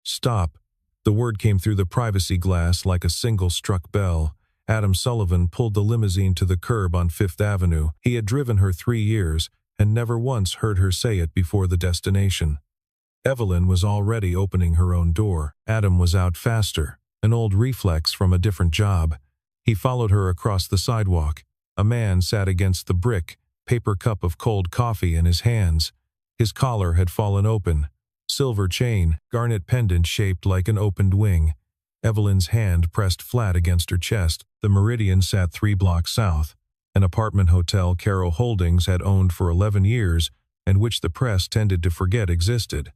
Stop. The word came through the privacy glass like a single struck bell. Adam Sullivan pulled the limousine to the curb on Fifth Avenue. He had driven her 3 years and never once heard her say it before the destination. Evelyn was already opening her own door. Adam was out faster, an old reflex from a different job. He followed her across the sidewalk. A man sat against the brick, paper cup of cold coffee in his hands. His collar had fallen open. Silver chain, garnet pendant shaped like an opened wing. Evelyn's hand pressed flat against her chest. The Meridian sat 3 blocks south, an apartment hotel Caro Holdings had owned for 11 years and which the press tended to forget existed.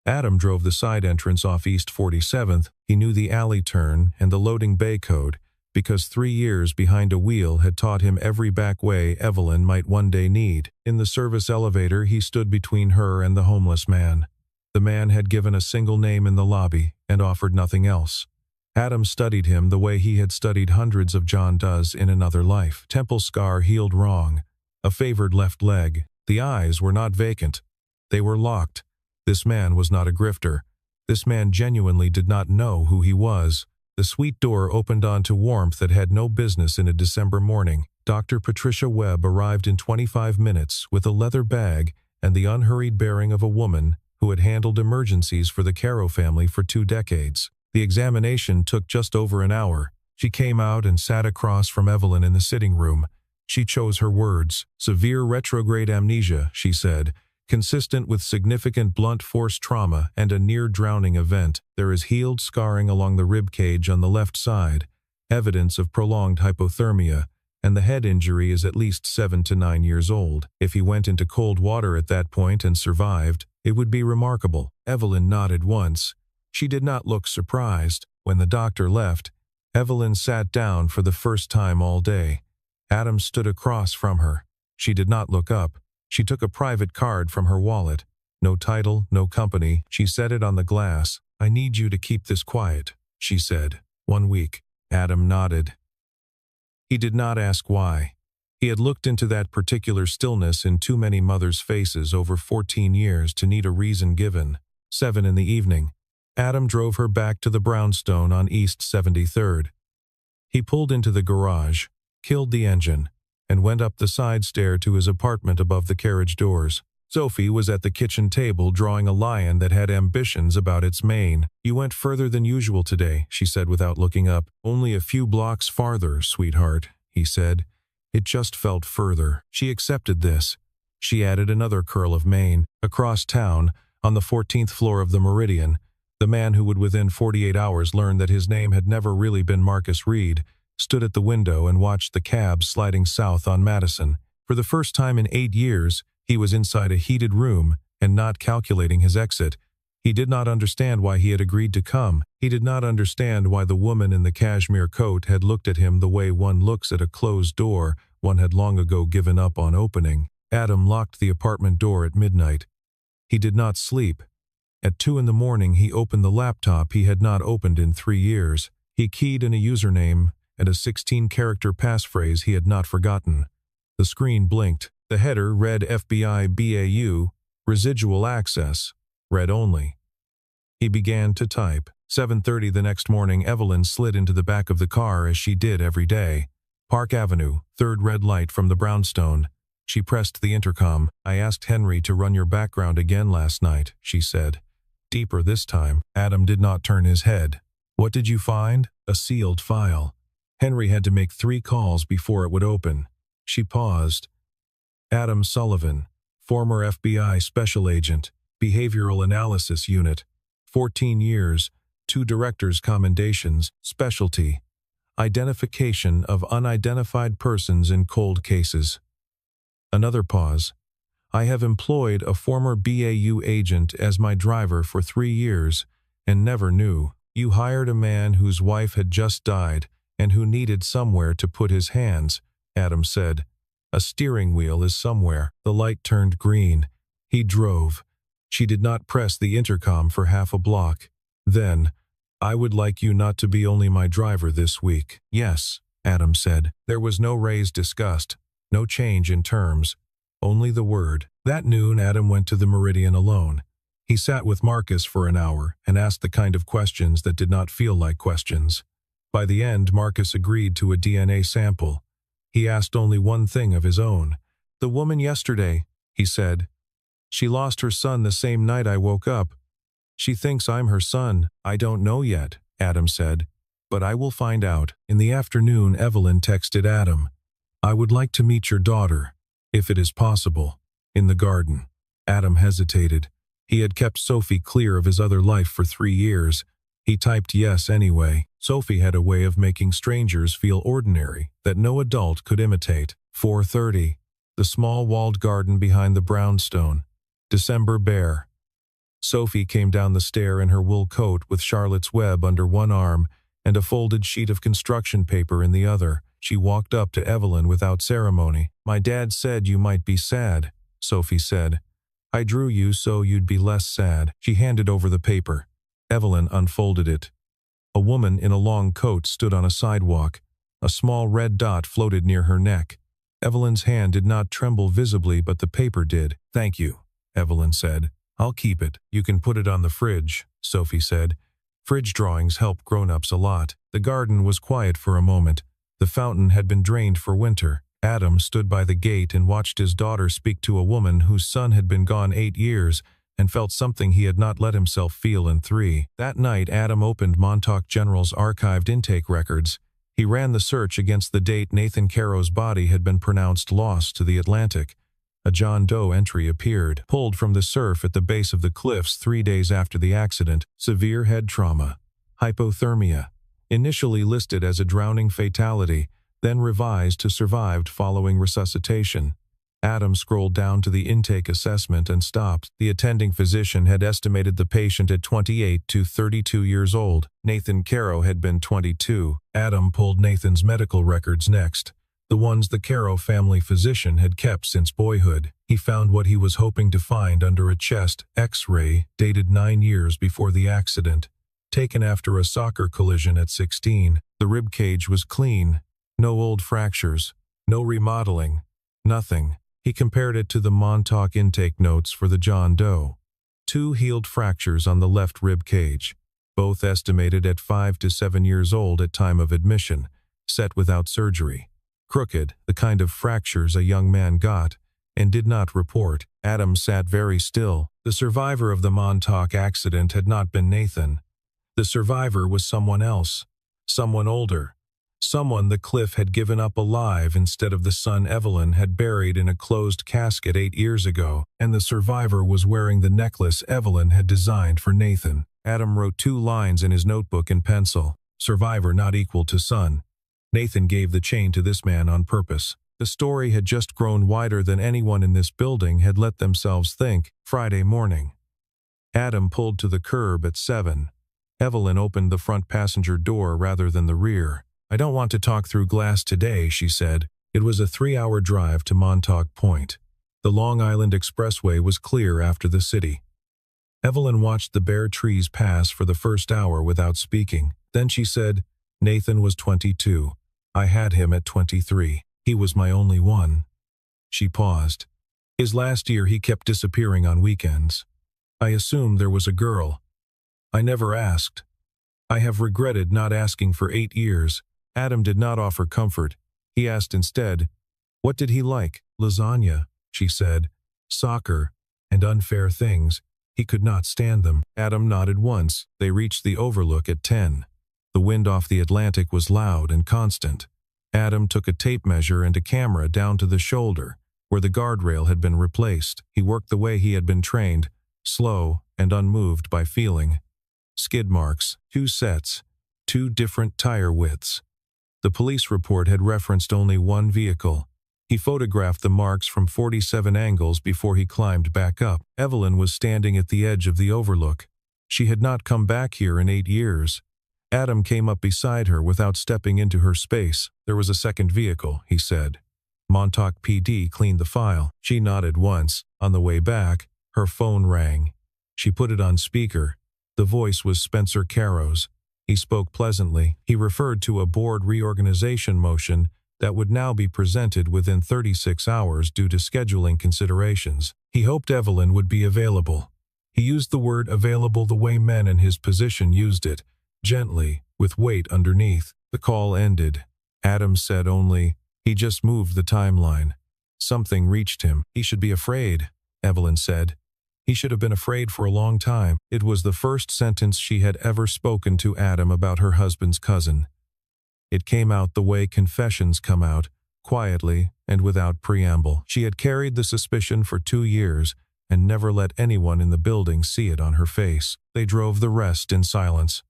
Adam drove the side entrance off East 47th. He knew the alley turn and the loading bay code because 3 years behind a wheel had taught him every back way Evelyn might one day need. In the service elevator, he stood between her and the homeless man. The man had given a single name in the lobby and offered nothing else. Adam studied him the way he had studied hundreds of John Does in another life. Temple scar healed wrong. A favored left leg. The eyes were not vacant. They were locked. This man was not a grifter. This man genuinely did not know who he was. The suite door opened onto warmth that had no business in a December morning. Dr. Patricia Webb arrived in 25 minutes with a leather bag and the unhurried bearing of a woman who had handled emergencies for the Caro family for 2 decades. The examination took just over an hour. She came out and sat across from Evelyn in the sitting room. She chose her words. Severe retrograde amnesia, she said, consistent with significant blunt force trauma and a near-drowning event. There is healed scarring along the rib cage on the left side, evidence of prolonged hypothermia, and the head injury is at least 7 to 9 years old. If he went into cold water at that point and survived, it would be remarkable. Evelyn nodded once. She did not look surprised. When the doctor left, Evelyn sat down for the first time all day. Adam stood across from her. She did not look up. She took a private card from her wallet. No title, no company. She set it on the glass. I need you to keep this quiet, she said. 1 week. Adam nodded. He did not ask why. He had looked into that particular stillness in too many mothers' faces over 14 years to need a reason given. 7 in the evening. Adam drove her back to the brownstone on East 73rd. He pulled into the garage, killed the engine, and went up the side stair to his apartment above the carriage doors. Sophie was at the kitchen table drawing a lion that had ambitions about its mane. You went further than usual today, she said without looking up. Only a few blocks farther, sweetheart, he said. It just felt further. She accepted this. She added another curl of mane. Across town, on the 14th floor of the Meridian, the man who would within 48 hours learn that his name had never really been Marcus Reed, stood at the window and watched the cab sliding south on Madison. For the first time in 8 years, he was inside a heated room and not calculating his exit. He did not understand why he had agreed to come. He did not understand why the woman in the cashmere coat had looked at him the way one looks at a closed door one had long ago given up on opening. Adam locked the apartment door at midnight. He did not sleep. At 2 in the morning he opened the laptop he had not opened in 3 years. He keyed in a username and a 16-character passphrase he had not forgotten. The screen blinked. The header read FBI BAU, residual access, read only. He began to type. 7:30 the next morning, Evelyn slid into the back of the car as she did every day. Park Avenue, 3rd red light from the brownstone. She pressed the intercom. I asked Henry to run your background again last night, she said. Deeper this time. Adam did not turn his head. What did you find? A sealed file. Henry had to make 3 calls before it would open. She paused. Adam Sullivan, former FBI special agent, Behavioral Analysis Unit, 14 years, 2 director's commendations, specialty, identification of unidentified persons in cold cases. Another pause. I have employed a former BAU agent as my driver for 3 years and never knew. You hired a man whose wife had just died and who needed somewhere to put his hands, Adam said. A steering wheel is somewhere. The light turned green. He drove. She did not press the intercom for half a block. Then, I would like you not to be only my driver this week. Yes, Adam said. There was no raise discussed, no change in terms, only the word. That noon, Adam went to the Meridian alone. He sat with Marcus for an hour and asked the kind of questions that did not feel like questions. By the end, Marcus agreed to a DNA sample. He asked only one thing of his own. "The woman yesterday," he said. "She lost her son the same night I woke up. She thinks I'm her son." "I don't know yet," Adam said, "but I will find out." In the afternoon, Evelyn texted Adam, "I would like to meet your daughter, if it is possible, in the garden." Adam hesitated. He had kept Sophie clear of his other life for 3 years. He typed yes anyway. Sophie had a way of making strangers feel ordinary that no adult could imitate. 4:30. The small walled garden behind the brownstone. December bare. Sophie came down the stair in her wool coat with Charlotte's Web under one arm and a folded sheet of construction paper in the other. She walked up to Evelyn without ceremony. "My dad said you might be sad," Sophie said. "I drew you so you'd be less sad." She handed over the paper. Evelyn unfolded it. A woman in a long coat stood on a sidewalk. A small red dot floated near her neck. Evelyn's hand did not tremble visibly, but the paper did. "Thank you," Evelyn said. "I'll keep it. You can put it on the fridge," Sophie said. Fridge drawings help grown-ups a lot. The garden was quiet for a moment. The fountain had been drained for winter. Adam stood by the gate and watched his daughter speak to a woman whose son had been gone 8 years and felt something he had not let himself feel in 3. That night, Adam opened Montauk General's archived intake records. He ran the search against the date Nathan Caro's body had been pronounced lost to the Atlantic. A John Doe entry appeared, pulled from the surf at the base of the cliffs 3 days after the accident. Severe head trauma. Hypothermia. Initially listed as a drowning fatality, then revised to survived following resuscitation. Adam scrolled down to the intake assessment and stopped. The attending physician had estimated the patient at 28 to 32 years old. Nathan Caro had been 22. Adam pulled Nathan's medical records next, the ones the Caro family physician had kept since boyhood. He found what he was hoping to find under a chest X-ray dated 9 years before the accident, taken after a soccer collision at 16. The rib cage was clean. No old fractures. No remodeling. Nothing. He compared it to the Montauk intake notes for the John Doe. 2 healed fractures on the left rib cage, both estimated at 5 to 7 years old at time of admission, set without surgery. Crooked, the kind of fractures a young man got and did not report. Adam sat very still. The survivor of the Montauk accident had not been Nathan. The survivor was someone else, someone older. Someone the cliff had given up alive instead of the son Evelyn had buried in a closed casket 8 years ago, and the survivor was wearing the necklace Evelyn had designed for Nathan. Adam wrote 2 lines in his notebook in pencil. Survivor not equal to son. Nathan gave the chain to this man on purpose. The story had just grown wider than anyone in this building had let themselves think. Friday morning. Adam pulled to the curb at 7. Evelyn opened the front passenger door rather than the rear. "I don't want to talk through glass today," she said. It was a 3-hour drive to Montauk Point. The Long Island Expressway was clear after the city. Evelyn watched the bare trees pass for the first hour without speaking. Then she said, "Nathan was 22. I had him at 23. He was my only one." She paused. "His last year he kept disappearing on weekends. I assumed there was a girl. I never asked. I have regretted not asking for 8 years. Adam did not offer comfort. He asked instead, "What did he like?" "Lasagna," she said. "Soccer, and unfair things. He could not stand them." Adam nodded once. They reached the overlook at 10. The wind off the Atlantic was loud and constant. Adam took a tape measure and a camera down to the shoulder, where the guardrail had been replaced. He worked the way he had been trained, slow and unmoved by feeling. Skid marks, 2 sets, 2 different tire widths. The police report had referenced only 1 vehicle. He photographed the marks from 47 angles before he climbed back up. Evelyn was standing at the edge of the overlook. She had not come back here in 8 years. Adam came up beside her without stepping into her space. "There was a second vehicle," he said. "Montauk PD cleaned the file." She nodded once. On the way back, her phone rang. She put it on speaker. The voice was Spencer Caro's. He spoke pleasantly. He referred to a board reorganization motion that would now be presented within 36 hours due to scheduling considerations. He hoped Evelyn would be available. He used the word available the way men in his position used it, gently, with weight underneath. The call ended. Adam said only, "He just moved the timeline." Something reached him. "He should be afraid," Evelyn said. "He should have been afraid for a long time." It was the first sentence she had ever spoken to Adam about her husband's cousin. It came out the way confessions come out, quietly and without preamble. She had carried the suspicion for 2 years and never let anyone in the building see it on her face. They drove the rest in silence.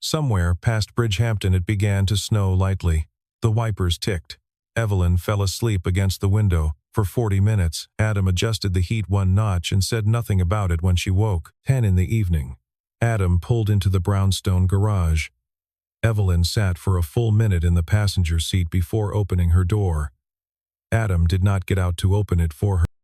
Somewhere past Bridgehampton it began to snow lightly. The wipers ticked. Evelyn fell asleep against the window. For 40 minutes, Adam adjusted the heat 1 notch and said nothing about it when she woke. 10 in the evening. Adam pulled into the brownstone garage. Evelyn sat for a full minute in the passenger seat before opening her door. Adam did not get out to open it for her.